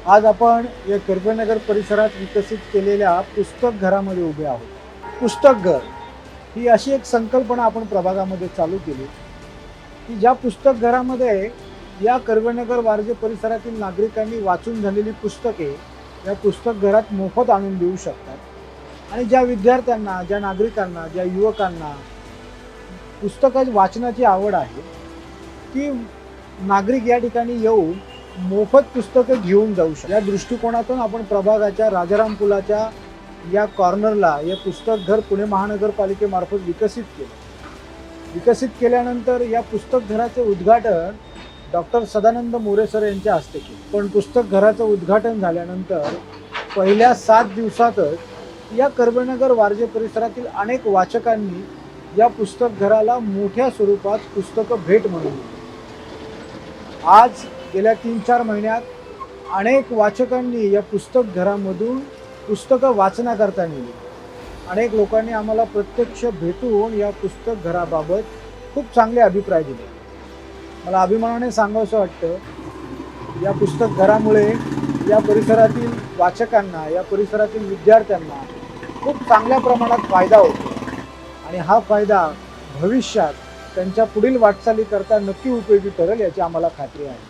आज आपण या कर्वेनगर परिसरात विकसित केलेल्या पुस्तक घरामध्ये उभे आहोत। पुस्तक घर ही अशी एक संकल्पना आपण प्रभागामध्ये चालू केली की ज्या पुस्तक घरामध्ये या कर्वेनगर वारजे परिसरातील नागरिकांनी वाचून झालेली पुस्तके या पुस्तक घरात मोफत आणून देऊ शकतात। आणि ज्या विद्यार्थ्यांना, ज्या नागरिकांना, ज्या युवकांना पुस्तकाची वाचनाची आवड आहे ती नागरिक या ठिकाणी येऊन मोफत पुस्तकं घेऊन जाऊ शकतात। या दृष्टिकोनातून आपण प्रभागाच्या राजाराम पुलाच्या या कॉर्नरला हे पुस्तक घर पुणे महानगरपालिकेमार्फत विकसित केल्यानंतर या पुस्तक घराचे उद्घाटन डॉक्टर सदानंद मोरे सर यांच्या हस्ते केले। पण पुस्तक घराचं उद्घाटन झाल्यानंतर पहिल्या 7 दिवसातच या कर्वेनगर वारजे परिसरातील अनेक वाचकांनी या पुस्तक घराला मोठ्या स्वरूपात पुस्तकं भेट म्हणून दिली। आज गेल्या 3-4 महिन्यात अनेक वाचकांनी या पुस्तक घरामधून पुस्तकं वाचण्याकरता नेली। अनेक लोकांनी आम्हाला प्रत्यक्ष भेटून या पुस्तक घराबाबत खूप चांगले अभिप्राय दिले। मला अभिमानाने सांगावंसं वाटतं या पुस्तक घरामुळे या परिसरातील वाचकांना, या परिसरातील विद्यार्थ्यांना खूप चांगल्या प्रमाणात फायदा होतो आणि हा फायदा भविष्यात त्यांच्या पुढील वाटचालीकरता नक्की उपयोगी ठरेल याची आम्हाला खात्री आहे।